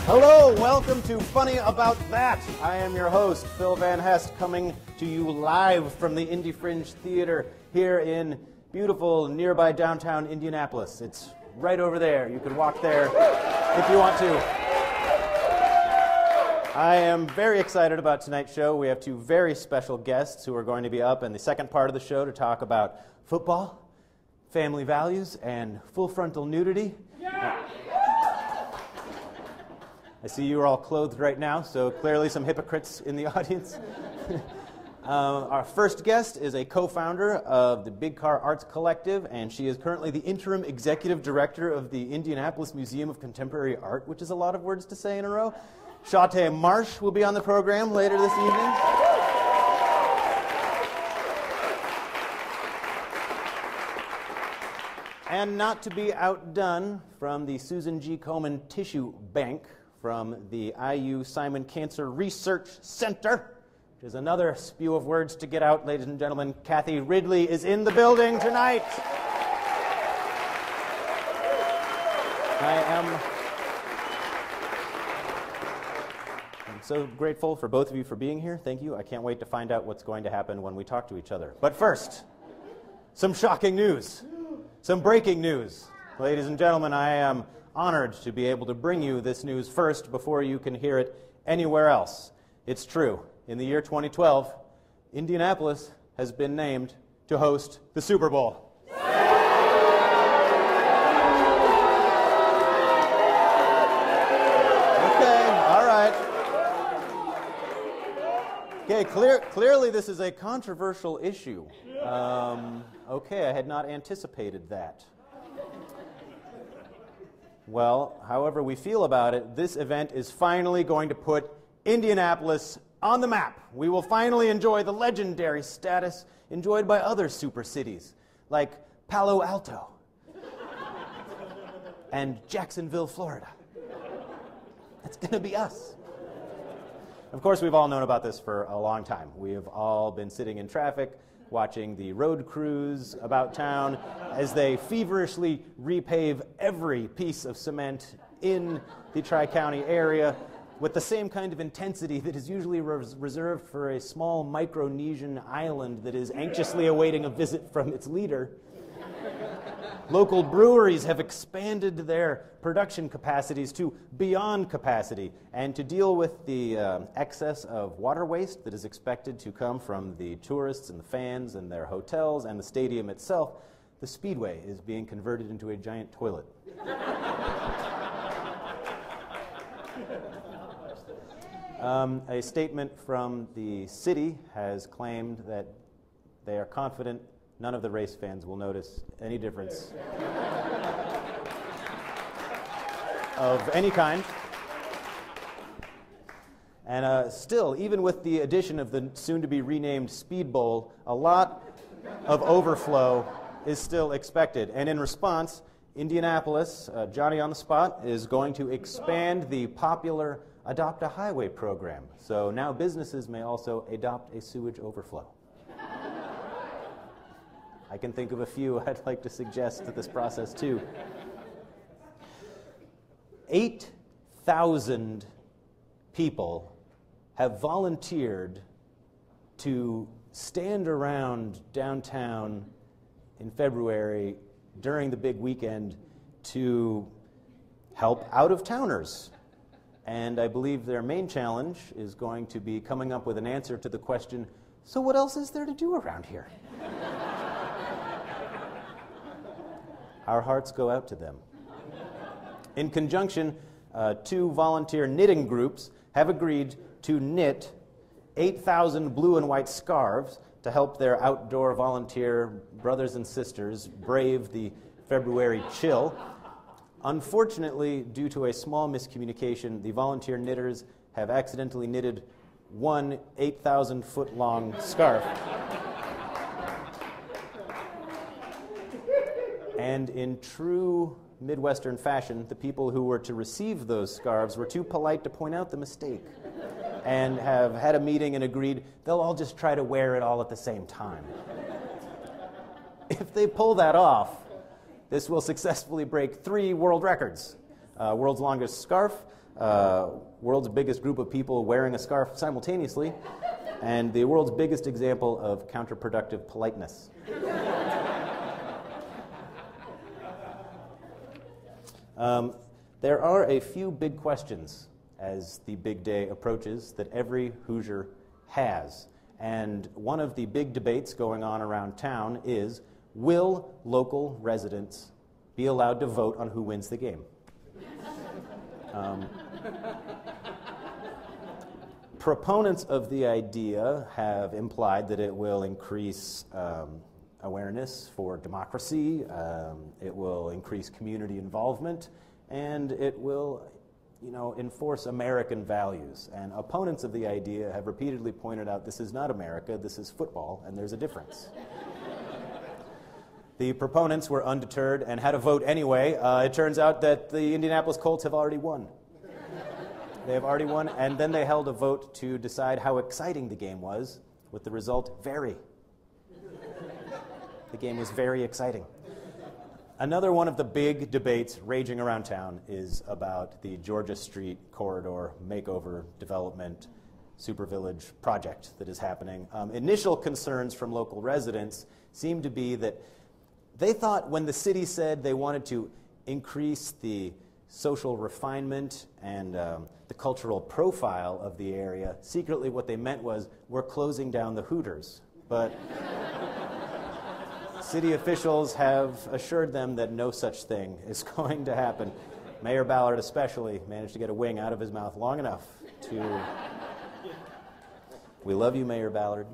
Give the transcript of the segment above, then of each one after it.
Hello, welcome to Funny About That. I am your host, Phil Van Hest, coming to you live from the Indie Fringe Theater here in beautiful nearby downtown Indianapolis. It's right over there. You can walk there if you want to. I am very excited about tonight's show. We have two very special guests who are going to be up in the second part of the show to talk about football, family values, and full frontal nudity. I see you are all clothed right now, so clearly some hypocrites in the audience. Our first guest is a co-founder of the Big Car Arts Collective, and she is currently the interim executive director of the Indianapolis Museum of Contemporary Art, which is a lot of words to say in a row. Shawte Marsh will be on the program later this evening. And not to be outdone, from the Susan G. Komen Tissue Bank, from the IU Simon Cancer Research Center, which is another spew of words to get out, ladies and gentlemen. Kathy Ridley is in the building tonight. I'm so grateful for both of you for being here. Thank you. I can't wait to find out what's going to happen when we talk to each other. But first, some shocking news, some breaking news. Ladies and gentlemen, I am honored to be able to bring you this news first before you can hear it anywhere else. It's true. In the year 2012, Indianapolis has been named to host the Super Bowl. Okay, all right. Okay, clearly this is a controversial issue. Okay, I had not anticipated that. Well, however we feel about it, this event is finally going to put Indianapolis on the map. We will finally enjoy the legendary status enjoyed by other super cities, like Palo Alto and Jacksonville, Florida. That's going to be us. Of course, we've all known about this for a long time. We have all been sitting in traffic, watching the road crews about town as they feverishly repave every piece of cement in the Tri-County area with the same kind of intensity that is usually reserved for a small Micronesian island that is anxiously awaiting a visit from its leader. Local breweries have expanded their production capacities to beyond capacity, and to deal with the excess of water waste that is expected to come from the tourists and the fans and their hotels and the stadium itself, the Speedway is being converted into a giant toilet. A statement from the city has claimed that they are confident none of the race fans will notice any difference of any kind. And still, even with the addition of the soon-to-be renamed Speed Bowl, a lot of overflow is still expected. And in response, Indianapolis, Johnny on the Spot, is going to expand the popular Adopt a Highway program. So now businesses may also adopt a sewage overflow. I can think of a few I'd like to suggest to this process too. 8,000 people have volunteered to stand around downtown in February during the big weekend to help out-of-towners. And I believe their main challenge is going to be coming up with an answer to the question, so what else is there to do around here? Our hearts go out to them. In conjunction, two volunteer knitting groups have agreed to knit 8,000 blue and white scarves to help their outdoor volunteer brothers and sisters brave the February chill. Unfortunately, due to a small miscommunication, the volunteer knitters have accidentally knitted one 8,000-foot-long scarf. And in true Midwestern fashion, the people who were to receive those scarves were too polite to point out the mistake and have had a meeting and agreed they'll all just try to wear it all at the same time. If they pull that off, this will successfully break 3 world records. World's longest scarf, world's biggest group of people wearing a scarf simultaneously, and the world's biggest example of counterproductive politeness. There are a few big questions as the big day approaches that every Hoosier has. And one of the big debates going on around town is, will local residents be allowed to vote on who wins the game? Proponents of the idea have implied that it will increase awareness for democracy, it will increase community involvement, and it will, enforce American values. And opponents of the idea have repeatedly pointed out this is not America, this is football, and there's a difference. The proponents were undeterred and had a vote anyway. It turns out that the Indianapolis Colts have already won. They have already won, and then they held a vote to decide how exciting the game was, with the result, very. The game was very exciting. Another one of the big debates raging around town is about the Georgia Street corridor makeover development supervillage project that is happening. Initial concerns from local residents seem to be that they thought when the city said they wanted to increase the social refinement and the cultural profile of the area, secretly what they meant was, we're closing down the Hooters. But city officials have assured them that no such thing is going to happen. Mayor Ballard especially managed to get a wing out of his mouth long enough to... We love you, Mayor Ballard,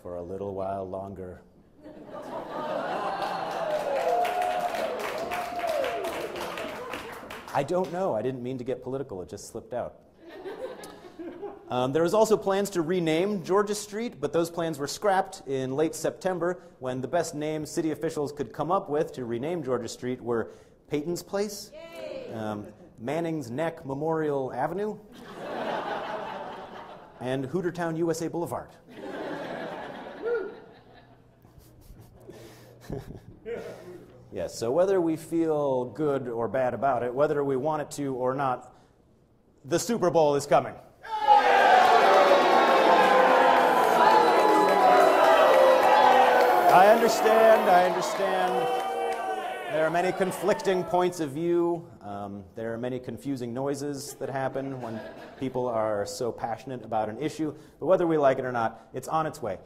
for a little while longer. I don't know. I didn't mean to get political. It just slipped out. There was also plans to rename Georgia Street, but those plans were scrapped in late September when the best names city officials could come up with to rename Georgia Street were Peyton's Place, Manning's Neck Memorial Avenue, and Hootertown USA Boulevard. Yes, so whether we feel good or bad about it, whether we want it to or not, the Super Bowl is coming. I understand. There are many conflicting points of view. There are many confusing noises that happen when people are so passionate about an issue. But whether we like it or not, it's on its way.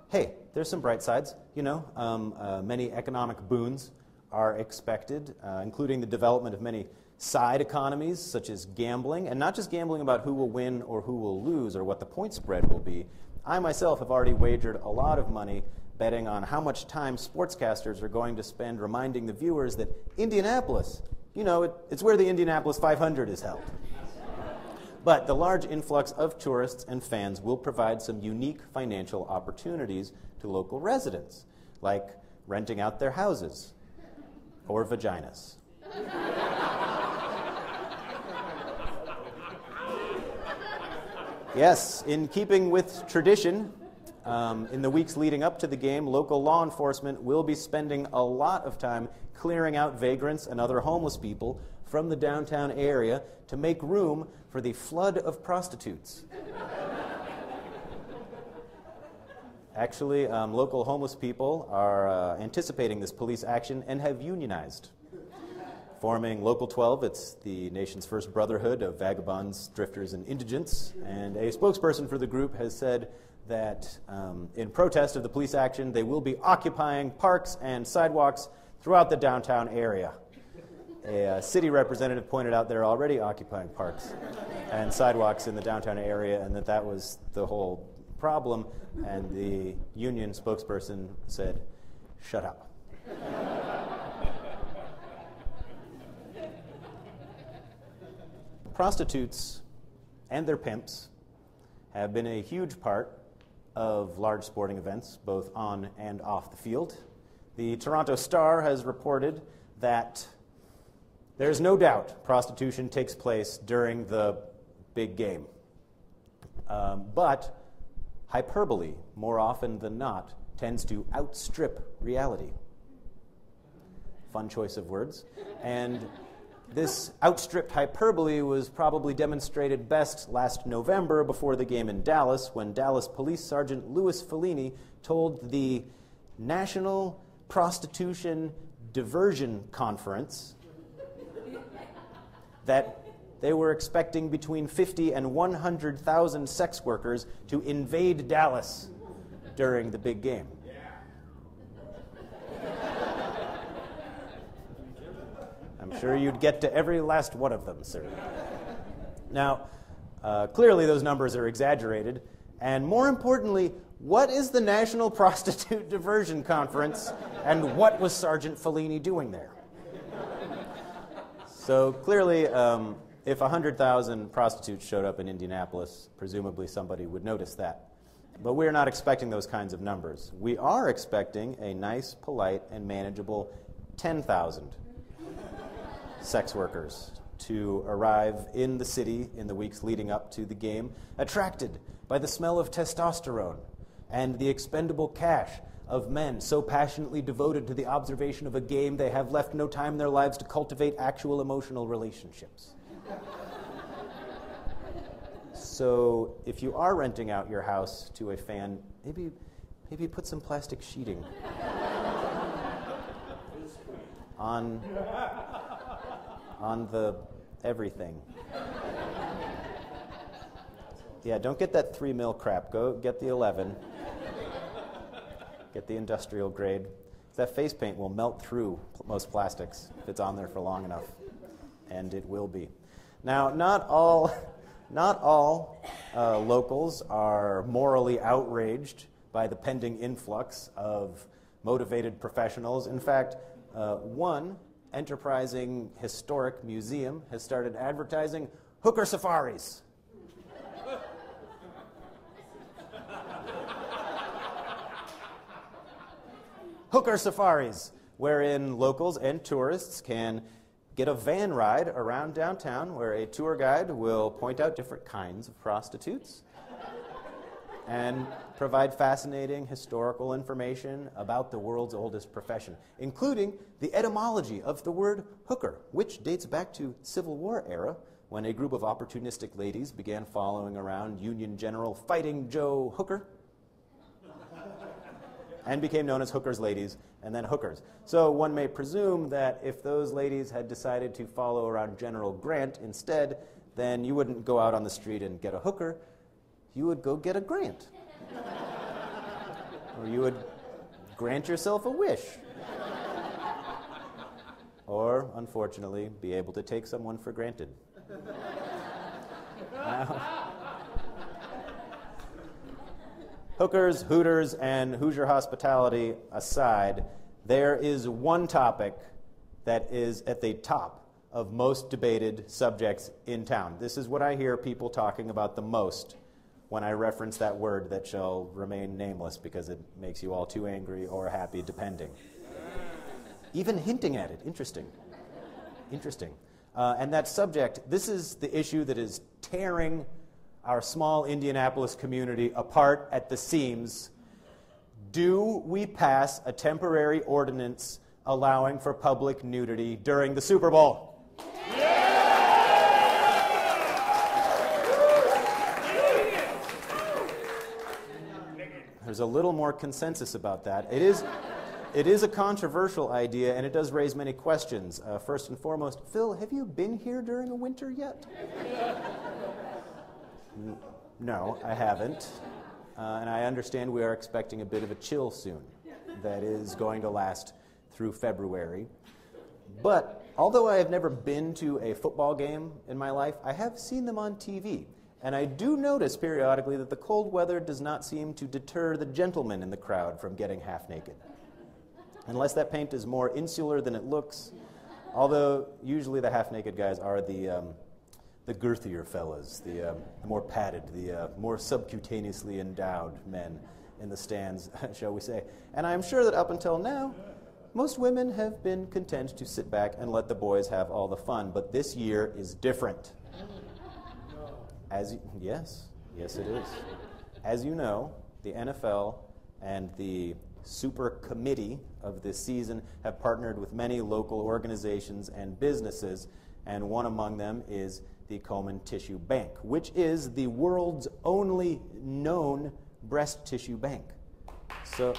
Hey, there's some bright sides. Many economic boons are expected, including the development of many side economies, such as gambling, and not just gambling about who will win or who will lose or what the point spread will be. I myself have already wagered a lot of money betting on how much time sportscasters are going to spend reminding the viewers that Indianapolis, it's where the Indianapolis 500 is held. But the large influx of tourists and fans will provide some unique financial opportunities to local residents, like renting out their houses or vaginas. Yes, in keeping with tradition, in the weeks leading up to the game, local law enforcement will be spending a lot of time clearing out vagrants and other homeless people from the downtown area to make room for the flood of prostitutes. Actually, local homeless people are anticipating this police action and have unionized. Forming Local 12, it's the nation's first brotherhood of vagabonds, drifters, and indigents, and a spokesperson for the group has said that in protest of the police action, they will be occupying parks and sidewalks throughout the downtown area. A city representative pointed out they're already occupying parks and sidewalks in the downtown area, and that was the whole problem, and the union spokesperson said, "Shut up." Prostitutes and their pimps have been a huge part of large sporting events, both on and off the field. The Toronto Star has reported that there's no doubt prostitution takes place during the big game. But hyperbole, more often than not, tends to outstrip reality. Fun choice of words. And This outstripped hyperbole was probably demonstrated best last November before the game in Dallas, when Dallas Police Sergeant Louis Fellini told the National Prostitution Diversion Conference that they were expecting between 50 and 100,000 sex workers to invade Dallas during the big game. I'm sure you'd get to every last one of them, sir. Now, clearly those numbers are exaggerated, and more importantly, what is the National Prostitute Diversion Conference, and what was Sergeant Fellini doing there? So clearly, if 100,000 prostitutes showed up in Indianapolis, presumably somebody would notice that. But we're not expecting those kinds of numbers. We are expecting a nice, polite, and manageable 10,000 sex workers to arrive in the city in the weeks leading up to the game, attracted by the smell of testosterone and the expendable cash of men so passionately devoted to the observation of a game they have left no time in their lives to cultivate actual emotional relationships. So if you are renting out your house to a fan, maybe put some plastic sheeting on the everything. Yeah, don't get that 3 mil crap. Go get the 11. Get the industrial grade. That face paint will melt through most plastics if it's on there for long enough, and it will be. Now, not all locals are morally outraged by the pending influx of motivated professionals. In fact, one enterprising historic museum has started advertising hooker safaris. Hooker safaris, wherein locals and tourists can get a van ride around downtown where a tour guide will point out different kinds of prostitutes and provide fascinating historical information about the world's oldest profession, including the etymology of the word hooker, which dates back to Civil War era, when a group of opportunistic ladies began following around Union General Fighting Joe Hooker and became known as hookers ladies and then hookers. So one may presume that if those ladies had decided to follow around General Grant instead, then you wouldn't go out on the street and get a hooker, you would go get a grant. Or you would grant yourself a wish. Or, unfortunately, be able to take someone for granted. Now, hookers, hooters, and Hoosier hospitality aside, there is one topic that is at the top of most debated subjects in town. This is what I hear people talking about the most when I reference that word that shall remain nameless because it makes you all too angry or happy, depending. Even hinting at it. Interesting. Interesting. And that subject, this is the issue that is tearing our small Indianapolis community apart at the seams. Do we pass a temporary ordinance allowing for public nudity during the Super Bowl? There's a little more consensus about that. It is a controversial idea, and it does raise many questions. First and foremost, Phil, have you been here during a winter yet? No, I haven't. And I understand we are expecting a bit of a chill soon that is going to last through February. But although I have never been to a football game in my life, I have seen them on TV. And I do notice periodically that the cold weather does not seem to deter the gentlemen in the crowd from getting half naked. Unless that paint is more insular than it looks, although usually the half-naked guys are the girthier fellas, the more padded, the more subcutaneously endowed men in the stands, shall we say. And I'm sure that up until now, most women have been content to sit back and let the boys have all the fun. But this year is different. Yes, it is. As you know, the NFL and the Super Committee of this season have partnered with many local organizations and businesses and one among them is the Komen Tissue Bank, which is the world's only known breast tissue bank. So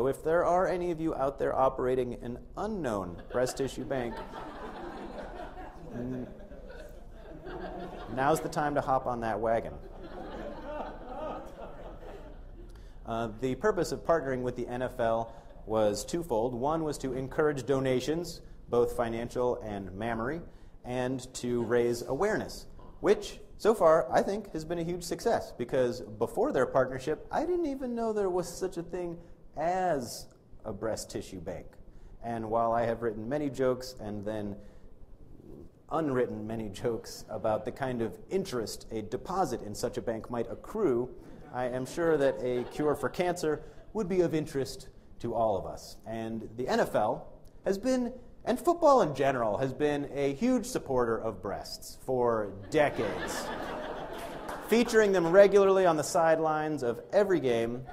if there are any of you out there operating an unknown breast tissue bank, now's the time to hop on that wagon. The purpose of partnering with the NFL was twofold. One was to encourage donations, both financial and mammary, and to raise awareness, which so far I think has been a huge success, because before their partnership, I didn't even know there was such a thing as a breast tissue bank. And while I have written many jokes and then unwritten many jokes about the kind of interest a deposit in such a bank might accrue, I am sure that a cure for cancer would be of interest to all of us. And the NFL has been, and football in general, has been a huge supporter of breasts for decades, featuring them regularly on the sidelines of every game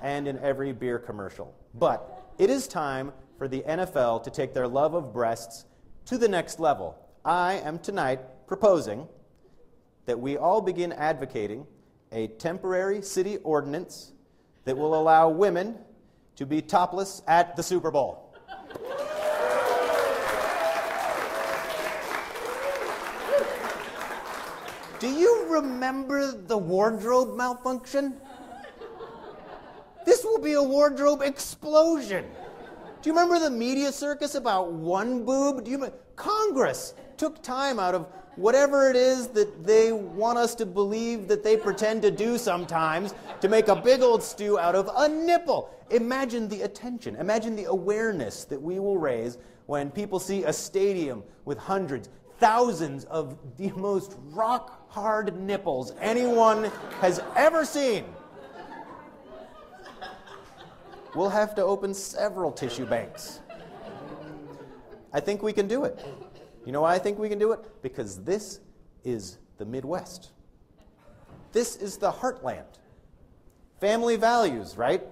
and in every beer commercial. But it is time for the NFL to take their love of breasts to the next level. I am tonight proposing that we all begin advocating a temporary city ordinance that will allow women to be topless at the Super Bowl. Do you remember the wardrobe malfunction? This will be a wardrobe explosion. Do you remember the media circus about one boob? Congress took time out of whatever it is that they want us to believe that they pretend to do sometimes to make a big old stew out of a nipple. Imagine the attention, imagine the awareness that we will raise when people see a stadium with hundreds, thousands of the most rock-hard nipples anyone has ever seen. We'll have to open several tissue banks. I think we can do it. You know why I think we can do it? Because this is the Midwest. This is the heartland. Family values, right?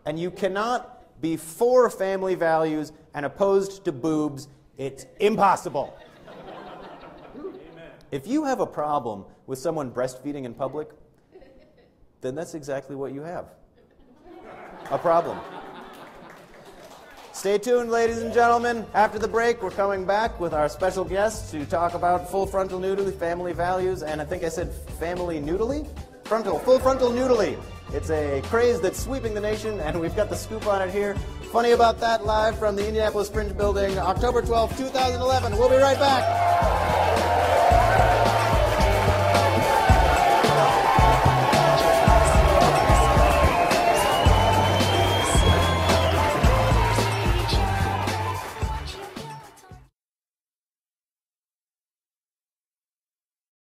And you cannot be for family values and opposed to boobs. It's impossible. Amen. If you have a problem with someone breastfeeding in public, then that's exactly what you have. A problem. Stay tuned, ladies and gentlemen. After the break, we're coming back with our special guests to talk about full frontal nudity, family values, and I think I said family nudity? Full frontal nudity. It's a craze that's sweeping the nation, and we've got the scoop on it here. Funny About That, live from the Indianapolis Fringe Building, October 12, 2011. We'll be right back.